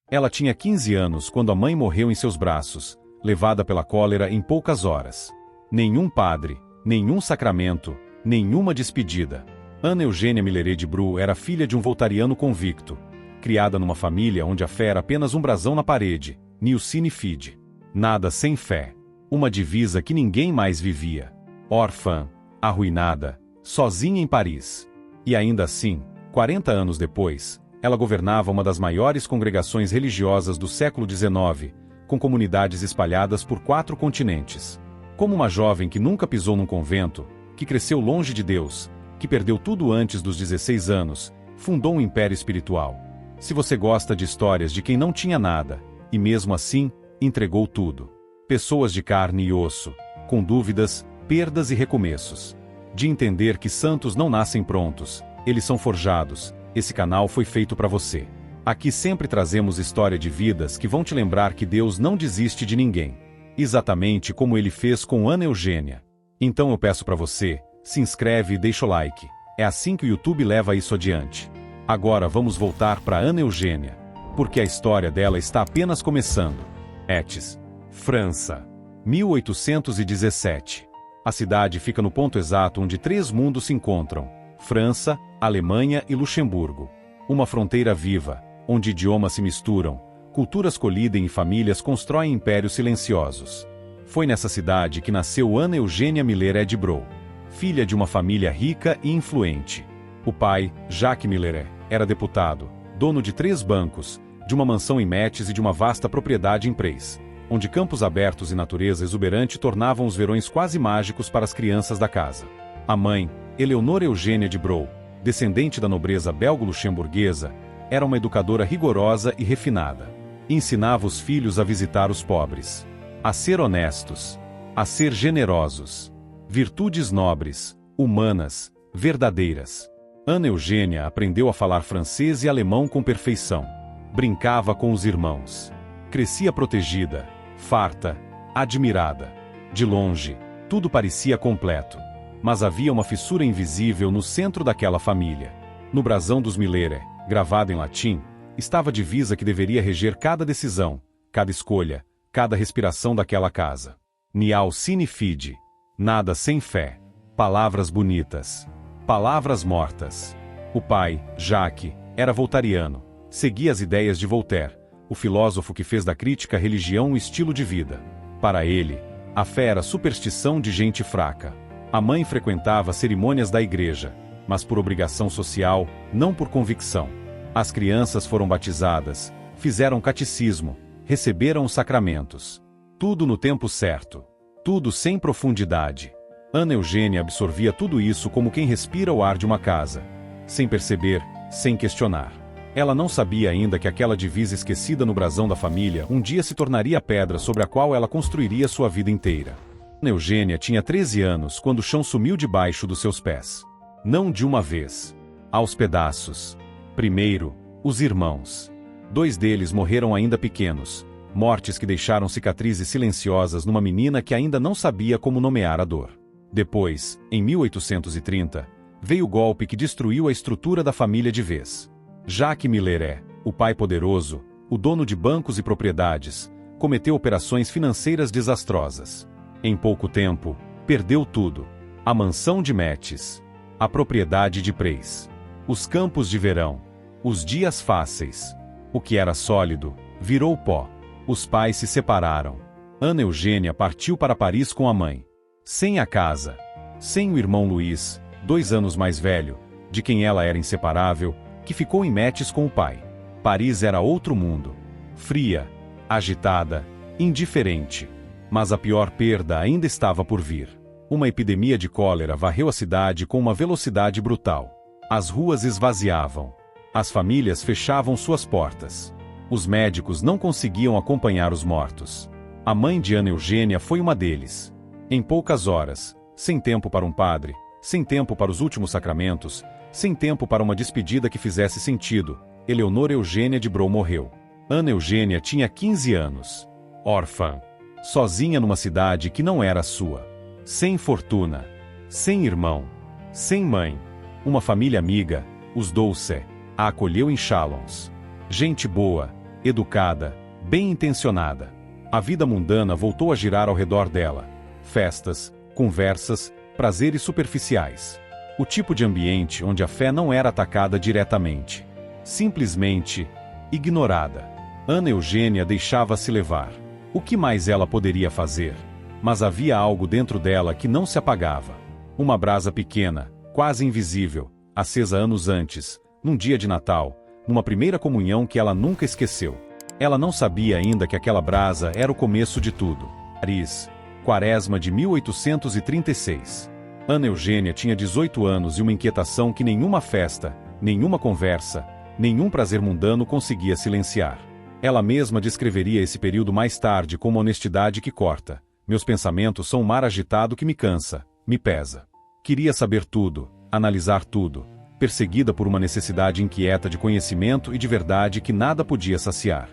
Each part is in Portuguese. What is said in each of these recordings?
Ela tinha 15 anos quando a mãe morreu em seus braços, levada pela cólera em poucas horas. Nenhum padre, nenhum sacramento, nenhuma despedida. Ana Eugênia Milleret de Bru era filha de um voltariano convicto, criada numa família onde a fé era apenas um brasão na parede, nil sine fide. Nada sem fé. Uma divisa que ninguém mais vivia. Órfã, arruinada, sozinha em Paris. E ainda assim, 40 anos depois, ela governava uma das maiores congregações religiosas do século XIX, com comunidades espalhadas por 4 continentes. Como uma jovem que nunca pisou num convento, que cresceu longe de Deus, que perdeu tudo antes dos 16 anos, fundou um império espiritual. Se você gosta de histórias de quem não tinha nada, e mesmo assim, entregou tudo. Pessoas de carne e osso, com dúvidas, perdas e recomeços. De entender que santos não nascem prontos, eles são forjados. Esse canal foi feito para você. Aqui sempre trazemos história de vidas que vão te lembrar que Deus não desiste de ninguém. Exatamente como ele fez com Ana Eugênia. Então eu peço para você, se inscreve e deixa o like. É assim que o YouTube leva isso adiante. Agora vamos voltar para Ana Eugênia, porque a história dela está apenas começando. Étis, França, 1817. A cidade fica no ponto exato onde 3 mundos se encontram: França, Alemanha e Luxemburgo. Uma fronteira viva, onde idiomas se misturam, culturas colidem e famílias constroem impérios silenciosos. Foi nessa cidade que nasceu Ana Eugênia Milleret de Bru, filha de uma família rica e influente. O pai, Jacques Milleret, era deputado, dono de 3 bancos, de uma mansão em Metz e de uma vasta propriedade em Prez, onde campos abertos e natureza exuberante tornavam os verões quase mágicos para as crianças da casa. A mãe, Eleonora Eugênia de Bru, descendente da nobreza belgo-luxemburguesa, era uma educadora rigorosa e refinada. Ensinava os filhos a visitar os pobres, a ser honestos, a ser generosos. Virtudes nobres, humanas, verdadeiras. Ana Eugênia aprendeu a falar francês e alemão com perfeição. Brincava com os irmãos. Crescia protegida, farta, admirada. De longe, tudo parecia completo. Mas havia uma fissura invisível no centro daquela família. No brasão dos Milleret, gravado em latim, estava a divisa que deveria reger cada decisão, cada escolha, cada respiração daquela casa. Nihil sine fide. Nada sem fé. Palavras bonitas. Palavras mortas. O pai, Jacques, era voltariano. Seguia as ideias de Voltaire, o filósofo que fez da crítica à religião um estilo de vida. Para ele, a fé era superstição de gente fraca. A mãe frequentava cerimônias da igreja, mas por obrigação social, não por convicção. As crianças foram batizadas, fizeram catecismo, receberam os sacramentos. Tudo no tempo certo. Tudo sem profundidade. Ana Eugênia absorvia tudo isso como quem respira o ar de uma casa. Sem perceber, sem questionar. Ela não sabia ainda que aquela divisa esquecida no brasão da família um dia se tornaria a pedra sobre a qual ela construiria sua vida inteira. Ana Eugênia tinha 13 anos quando o chão sumiu debaixo dos seus pés. Não de uma vez. Aos pedaços. Primeiro, os irmãos. 2 deles morreram ainda pequenos. Mortes que deixaram cicatrizes silenciosas numa menina que ainda não sabia como nomear a dor. Depois, em 1830, veio o golpe que destruiu a estrutura da família de vez. Jacques Milleret, o pai poderoso, o dono de bancos e propriedades, cometeu operações financeiras desastrosas. Em pouco tempo, perdeu tudo. A mansão de Metz, a propriedade de Prez, os campos de verão, os dias fáceis. O que era sólido, virou pó. Os pais se separaram. Ana Eugênia partiu para Paris com a mãe. Sem a casa, sem o irmão Luís, 2 anos mais velho, de quem ela era inseparável, que ficou em Metz com o pai. Paris era outro mundo. Fria, agitada, indiferente. Mas a pior perda ainda estava por vir. Uma epidemia de cólera varreu a cidade com uma velocidade brutal. As ruas esvaziavam. As famílias fechavam suas portas. Os médicos não conseguiam acompanhar os mortos. A mãe de Ana Eugênia foi uma deles. Em poucas horas, sem tempo para um padre, sem tempo para os últimos sacramentos, sem tempo para uma despedida que fizesse sentido, Eleonora Eugênia de Bru morreu. Ana Eugênia tinha 15 anos. Órfã. Sozinha numa cidade que não era sua. Sem fortuna. Sem irmão. Sem mãe. Uma família amiga, os Douce, a acolheu em Chalons. Gente boa, educada, bem-intencionada. A vida mundana voltou a girar ao redor dela. Festas, conversas, prazeres superficiais. O tipo de ambiente onde a fé não era atacada diretamente. Simplesmente ignorada. Ana Eugênia deixava-se levar. O que mais ela poderia fazer? Mas havia algo dentro dela que não se apagava. Uma brasa pequena, quase invisível, acesa anos antes, num dia de Natal, numa primeira comunhão que ela nunca esqueceu. Ela não sabia ainda que aquela brasa era o começo de tudo. Paris, Quaresma de 1836. Ana Eugênia tinha 18 anos e uma inquietação que nenhuma festa, nenhuma conversa, nenhum prazer mundano conseguia silenciar. Ela mesma descreveria esse período mais tarde como honestidade que corta. Meus pensamentos são um mar agitado que me cansa, me pesa. Queria saber tudo, analisar tudo, perseguida por uma necessidade inquieta de conhecimento e de verdade que nada podia saciar.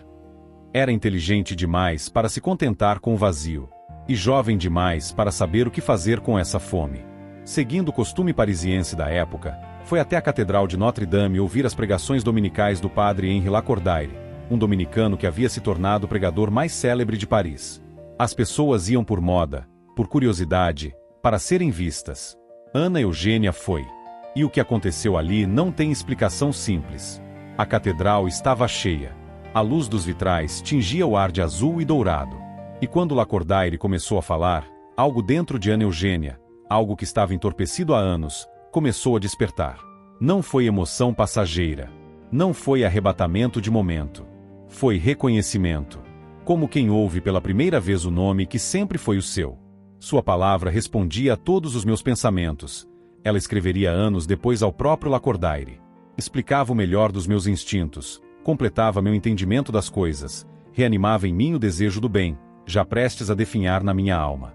Era inteligente demais para se contentar com o vazio, e jovem demais para saber o que fazer com essa fome. Seguindo o costume parisiense da época, foi até a Catedral de Notre-Dame ouvir as pregações dominicais do padre Henri Lacordaire, um dominicano que havia se tornado o pregador mais célebre de Paris. As pessoas iam por moda, por curiosidade, para serem vistas. Ana Eugênia foi. E o que aconteceu ali não tem explicação simples. A catedral estava cheia. A luz dos vitrais tingia o ar de azul e dourado. E quando Lacordaire começou a falar, algo dentro de Ana Eugênia, algo que estava entorpecido há anos, começou a despertar. Não foi emoção passageira. Não foi arrebatamento de momento. Foi reconhecimento. Como quem ouve pela primeira vez o nome que sempre foi o seu. Sua palavra respondia a todos os meus pensamentos. Ela escreveria anos depois ao próprio Lacordaire. Explicava o melhor dos meus instintos, completava meu entendimento das coisas, reanimava em mim o desejo do bem, já prestes a definhar na minha alma.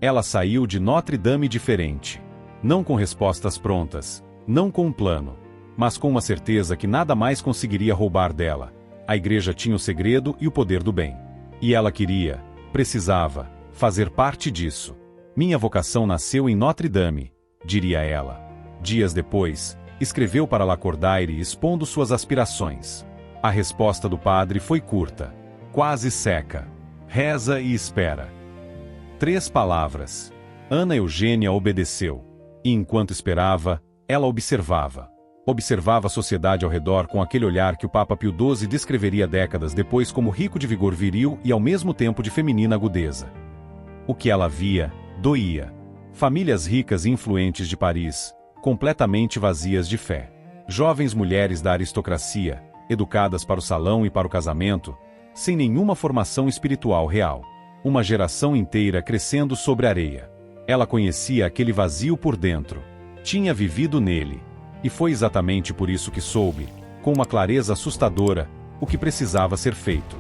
Ela saiu de Notre-Dame diferente. Não com respostas prontas, não com um plano, mas com uma certeza que nada mais conseguiria roubar dela. A igreja tinha o segredo e o poder do bem. E ela queria, precisava, fazer parte disso. Minha vocação nasceu em Notre-Dame, diria ela. Dias depois, escreveu para Lacordaire expondo suas aspirações. A resposta do padre foi curta, quase seca. Reza e espera. 3 palavras. Ana Eugênia obedeceu. E enquanto esperava, ela observava. Observava a sociedade ao redor com aquele olhar que o Papa Pio XII descreveria décadas depois como rico de vigor viril e ao mesmo tempo de feminina agudeza. O que ela via, doía. Famílias ricas e influentes de Paris, completamente vazias de fé. Jovens mulheres da aristocracia, educadas para o salão e para o casamento, sem nenhuma formação espiritual real. Uma geração inteira crescendo sobre areia. Ela conhecia aquele vazio por dentro. Tinha vivido nele. E foi exatamente por isso que soube, com uma clareza assustadora, o que precisava ser feito.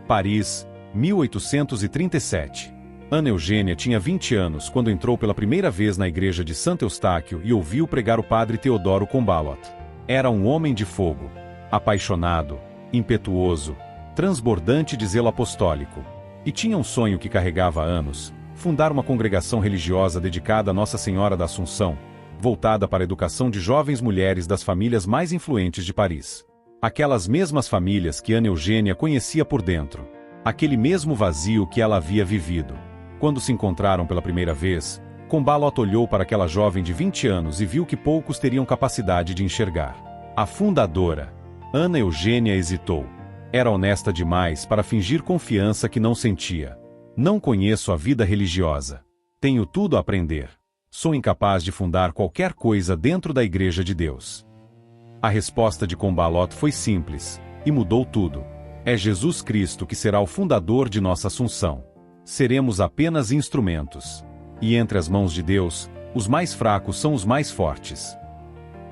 Paris, 1837. Ana Eugênia tinha 20 anos quando entrou pela primeira vez na igreja de Santo Eustáquio e ouviu pregar o padre Teodoro Combalot. Era um homem de fogo, apaixonado, impetuoso, transbordante de zelo apostólico. E tinha um sonho que carregava há anos, fundar uma congregação religiosa dedicada a Nossa Senhora da Assunção, voltada para a educação de jovens mulheres das famílias mais influentes de Paris. Aquelas mesmas famílias que Ana Eugênia conhecia por dentro. Aquele mesmo vazio que ela havia vivido. Quando se encontraram pela primeira vez, Combalot olhou para aquela jovem de 20 anos e viu que poucos teriam capacidade de enxergar. A fundadora. Ana Eugênia hesitou. Era honesta demais para fingir confiança que não sentia. Não conheço a vida religiosa. Tenho tudo a aprender. Sou incapaz de fundar qualquer coisa dentro da Igreja de Deus. A resposta de Combalot foi simples, e mudou tudo. É Jesus Cristo que será o fundador de nossa Assunção. Seremos apenas instrumentos. E entre as mãos de Deus, os mais fracos são os mais fortes.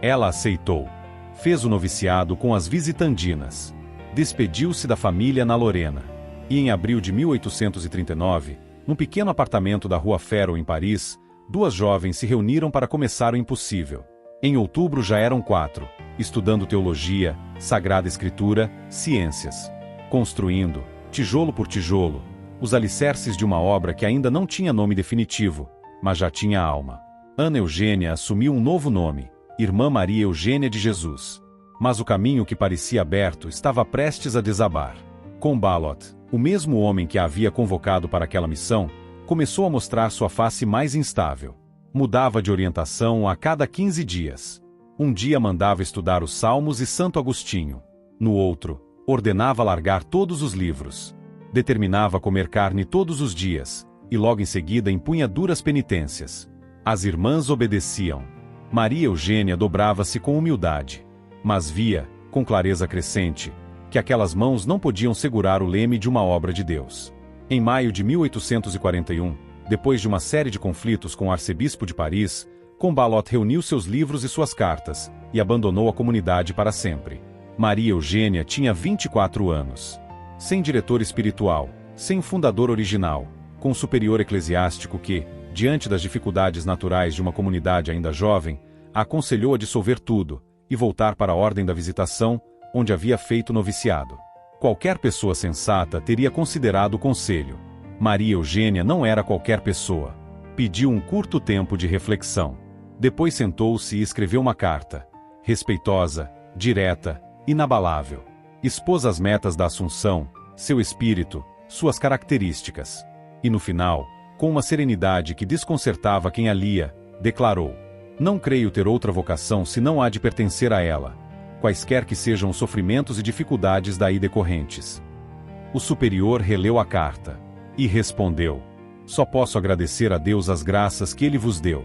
Ela aceitou. Fez o noviciado com as visitandinas. Despediu-se da família na Lorena. E em abril de 1839, num pequeno apartamento da Rua Ferro em Paris, 2 jovens se reuniram para começar o impossível. Em outubro já eram 4, estudando teologia, Sagrada Escritura, ciências. Construindo, tijolo por tijolo, os alicerces de uma obra que ainda não tinha nome definitivo, mas já tinha alma. Ana Eugênia assumiu um novo nome, Irmã Maria Eugênia de Jesus. Mas o caminho que parecia aberto estava prestes a desabar. Combalot, o mesmo homem que a havia convocado para aquela missão, começou a mostrar sua face mais instável. Mudava de orientação a cada 15 dias. Um dia mandava estudar os Salmos e Santo Agostinho. No outro, ordenava largar todos os livros. Determinava comer carne todos os dias, e logo em seguida impunha duras penitências. As irmãs obedeciam. Maria Eugênia dobrava-se com humildade. Mas via, com clareza crescente, que aquelas mãos não podiam segurar o leme de uma obra de Deus. Em maio de 1841, depois de uma série de conflitos com o arcebispo de Paris, Combalot reuniu seus livros e suas cartas, e abandonou a comunidade para sempre. Maria Eugênia tinha 24 anos. Sem diretor espiritual, sem fundador original, com superior eclesiástico que, diante das dificuldades naturais de uma comunidade ainda jovem, a aconselhou a dissolver tudo, e voltar para a ordem da Visitação, onde havia feito noviciado. Qualquer pessoa sensata teria considerado o conselho. Maria Eugênia não era qualquer pessoa. Pediu um curto tempo de reflexão. Depois sentou-se e escreveu uma carta. Respeitosa, direta, inabalável. Expôs as metas da Assunção, seu espírito, suas características. E no final, com uma serenidade que desconcertava quem a lia, declarou: "Não creio ter outra vocação senão a de pertencer a ela, quaisquer que sejam os sofrimentos e dificuldades daí decorrentes." O superior releu a carta e respondeu: "Só posso agradecer a Deus as graças que Ele vos deu."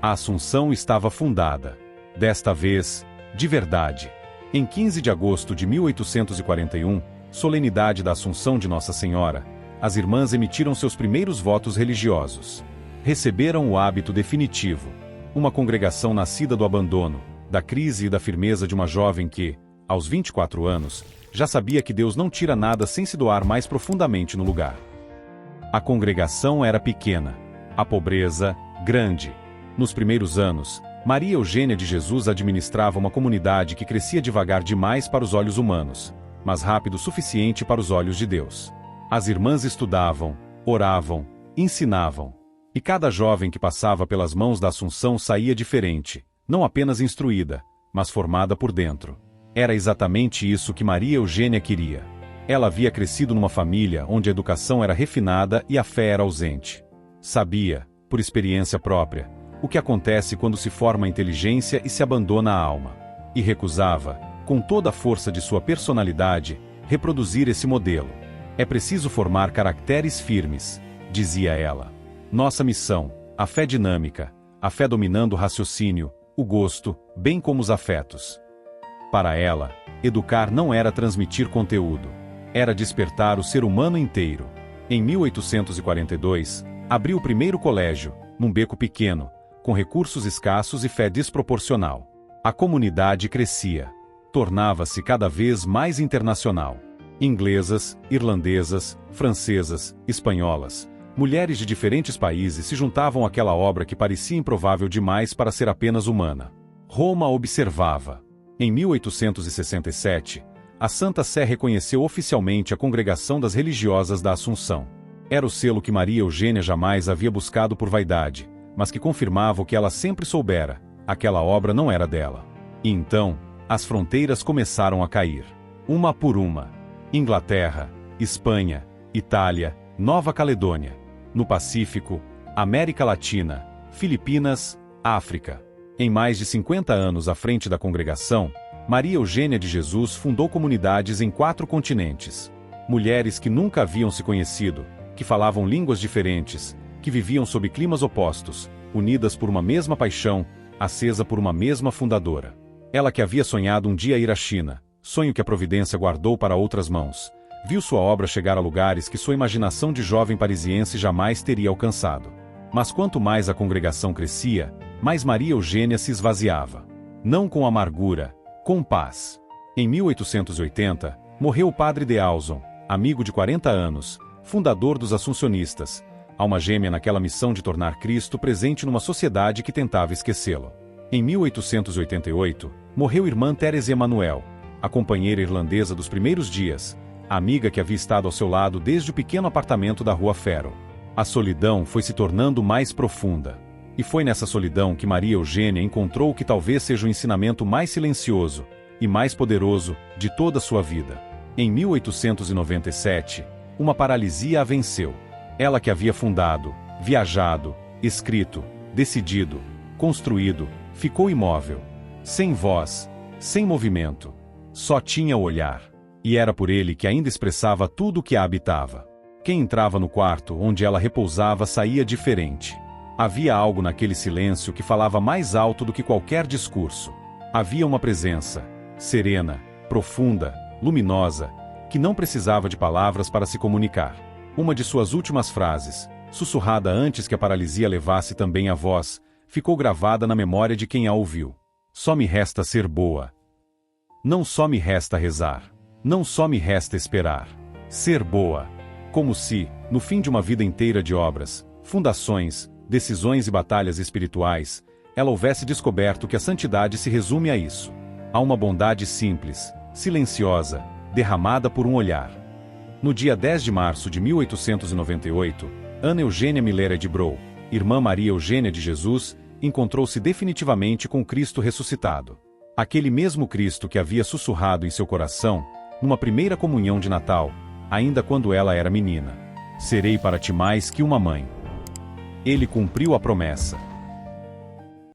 A Assunção estava fundada. Desta vez, de verdade. Em 15 de agosto de 1841, solenidade da Assunção de Nossa Senhora, as irmãs emitiram seus primeiros votos religiosos. Receberam o hábito definitivo. Uma congregação nascida do abandono, da crise e da firmeza de uma jovem que, aos 24 anos, já sabia que Deus não tira nada sem se doar mais profundamente no lugar. A congregação era pequena, a pobreza, grande. Nos primeiros anos, Maria Eugênia de Jesus administrava uma comunidade que crescia devagar demais para os olhos humanos, mas rápido o suficiente para os olhos de Deus. As irmãs estudavam, oravam, ensinavam. E cada jovem que passava pelas mãos da Assunção saía diferente, não apenas instruída, mas formada por dentro. Era exatamente isso que Maria Eugênia queria. Ela havia crescido numa família onde a educação era refinada e a fé era ausente. Sabia, por experiência própria, o que acontece quando se forma a inteligência e se abandona a alma. E recusava, com toda a força de sua personalidade, reproduzir esse modelo. É preciso formar caracteres firmes, dizia ela. Nossa missão, a fé dinâmica, a fé dominando o raciocínio, o gosto, bem como os afetos. Para ela, educar não era transmitir conteúdo, era despertar o ser humano inteiro. Em 1842, abriu o primeiro colégio, num beco pequeno, com recursos escassos e fé desproporcional. A comunidade crescia, tornava-se cada vez mais internacional. Inglesas, irlandesas, francesas, espanholas, mulheres de diferentes países se juntavam àquela obra que parecia improvável demais para ser apenas humana. Roma observava. Em 1867, a Santa Sé reconheceu oficialmente a Congregação das Religiosas da Assunção. Era o selo que Maria Eugênia jamais havia buscado por vaidade, mas que confirmava o que ela sempre soubera: aquela obra não era dela. E então, as fronteiras começaram a cair. Uma por uma. Inglaterra, Espanha, Itália, Nova Caledônia. No Pacífico, América Latina, Filipinas, África. Em mais de 50 anos à frente da congregação, Maria Eugênia de Jesus fundou comunidades em 4 continentes. Mulheres que nunca haviam se conhecido, que falavam línguas diferentes, que viviam sob climas opostos, unidas por uma mesma paixão, acesa por uma mesma fundadora. Ela que havia sonhado um dia ir à China, sonho que a providência guardou para outras mãos, viu sua obra chegar a lugares que sua imaginação de jovem parisiense jamais teria alcançado. Mas quanto mais a congregação crescia, mais Maria Eugênia se esvaziava. Não com amargura, com paz. Em 1880, morreu o padre de Ausson, amigo de 40 anos, fundador dos Assuncionistas, alma gêmea naquela missão de tornar Cristo presente numa sociedade que tentava esquecê-lo. Em 1888, morreu irmã Thérèse Emmanuel, a companheira irlandesa dos primeiros dias, a amiga que havia estado ao seu lado desde o pequeno apartamento da Rua Fero. A solidão foi se tornando mais profunda. E foi nessa solidão que Maria Eugênia encontrou o que talvez seja o ensinamento mais silencioso, e mais poderoso, de toda a sua vida. Em 1897, uma paralisia a venceu. Ela que havia fundado, viajado, escrito, decidido, construído, ficou imóvel. Sem voz, sem movimento. Só tinha o olhar. E era por ele que ainda expressava tudo o que a habitava. Quem entrava no quarto onde ela repousava saía diferente. Havia algo naquele silêncio que falava mais alto do que qualquer discurso. Havia uma presença, serena, profunda, luminosa, que não precisava de palavras para se comunicar. Uma de suas últimas frases, sussurrada antes que a paralisia levasse também a voz, ficou gravada na memória de quem a ouviu. Só me resta ser boa. Não só me resta rezar. Não só me resta esperar. Ser boa. Como se, no fim de uma vida inteira de obras, fundações, decisões e batalhas espirituais, ela houvesse descoberto que a santidade se resume a isso. A uma bondade simples, silenciosa, derramada por um olhar. No dia 10 de março de 1898, Ana Eugênia Milera de Brou, irmã Maria Eugênia de Jesus, encontrou-se definitivamente com Cristo ressuscitado. Aquele mesmo Cristo que havia sussurrado em seu coração, numa primeira comunhão de Natal, ainda quando ela era menina. Serei para ti mais que uma mãe. Ele cumpriu a promessa.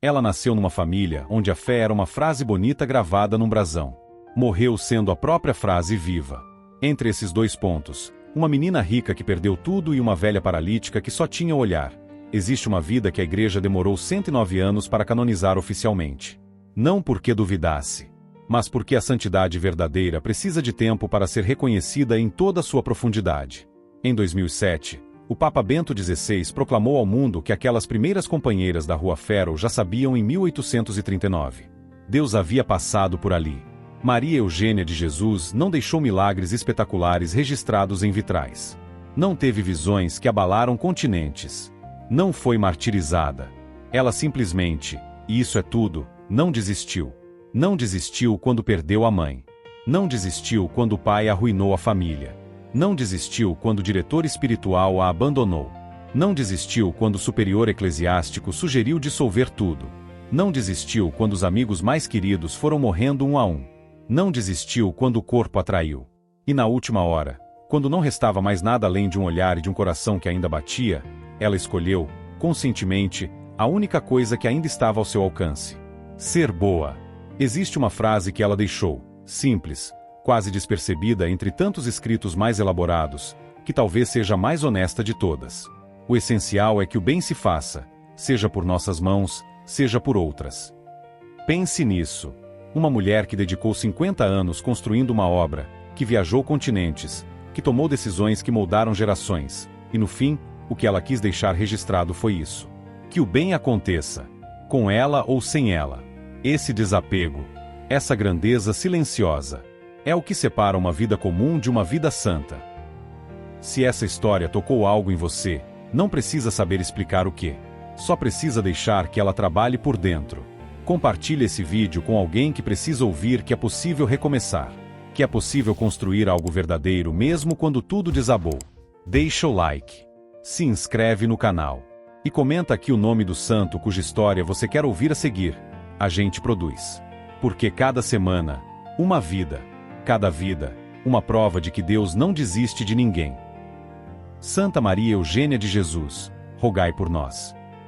Ela nasceu numa família onde a fé era uma frase bonita gravada num brasão. Morreu sendo a própria frase viva. Entre esses dois pontos, uma menina rica que perdeu tudo e uma velha paralítica que só tinha o olhar. Existe uma vida que a igreja demorou 109 anos para canonizar oficialmente. Não porque duvidasse, mas porque a santidade verdadeira precisa de tempo para ser reconhecida em toda a sua profundidade. Em 2007, o Papa Bento XVI proclamou ao mundo que aquelas primeiras companheiras da Rua Faro já sabiam em 1839. Deus havia passado por ali. Maria Eugênia de Jesus não deixou milagres espetaculares registrados em vitrais. Não teve visões que abalaram continentes. Não foi martirizada. Ela simplesmente, e isso é tudo, não desistiu. Não desistiu quando perdeu a mãe. Não desistiu quando o pai arruinou a família. Não desistiu quando o diretor espiritual a abandonou. Não desistiu quando o superior eclesiástico sugeriu dissolver tudo. Não desistiu quando os amigos mais queridos foram morrendo um a um. Não desistiu quando o corpo a traiu. E na última hora, quando não restava mais nada além de um olhar e de um coração que ainda batia, ela escolheu, conscientemente, a única coisa que ainda estava ao seu alcance. Ser boa. Existe uma frase que ela deixou, simples, quase despercebida entre tantos escritos mais elaborados, que talvez seja a mais honesta de todas. O essencial é que o bem se faça, seja por nossas mãos, seja por outras. Pense nisso. Uma mulher que dedicou 50 anos construindo uma obra, que viajou continentes, que tomou decisões que moldaram gerações, e no fim, o que ela quis deixar registrado foi isso. Que o bem aconteça, com ela ou sem ela. Esse desapego, essa grandeza silenciosa, é o que separa uma vida comum de uma vida santa. Se essa história tocou algo em você, não precisa saber explicar o que. Só precisa deixar que ela trabalhe por dentro. Compartilhe esse vídeo com alguém que precisa ouvir que é possível recomeçar. Que é possível construir algo verdadeiro mesmo quando tudo desabou. Deixa o like. Se inscreve no canal. E comenta aqui o nome do santo cuja história você quer ouvir a seguir. A gente produz. Porque cada semana, uma vida. Cada vida, uma prova de que Deus não desiste de ninguém. Santa Maria Eugênia de Jesus, rogai por nós.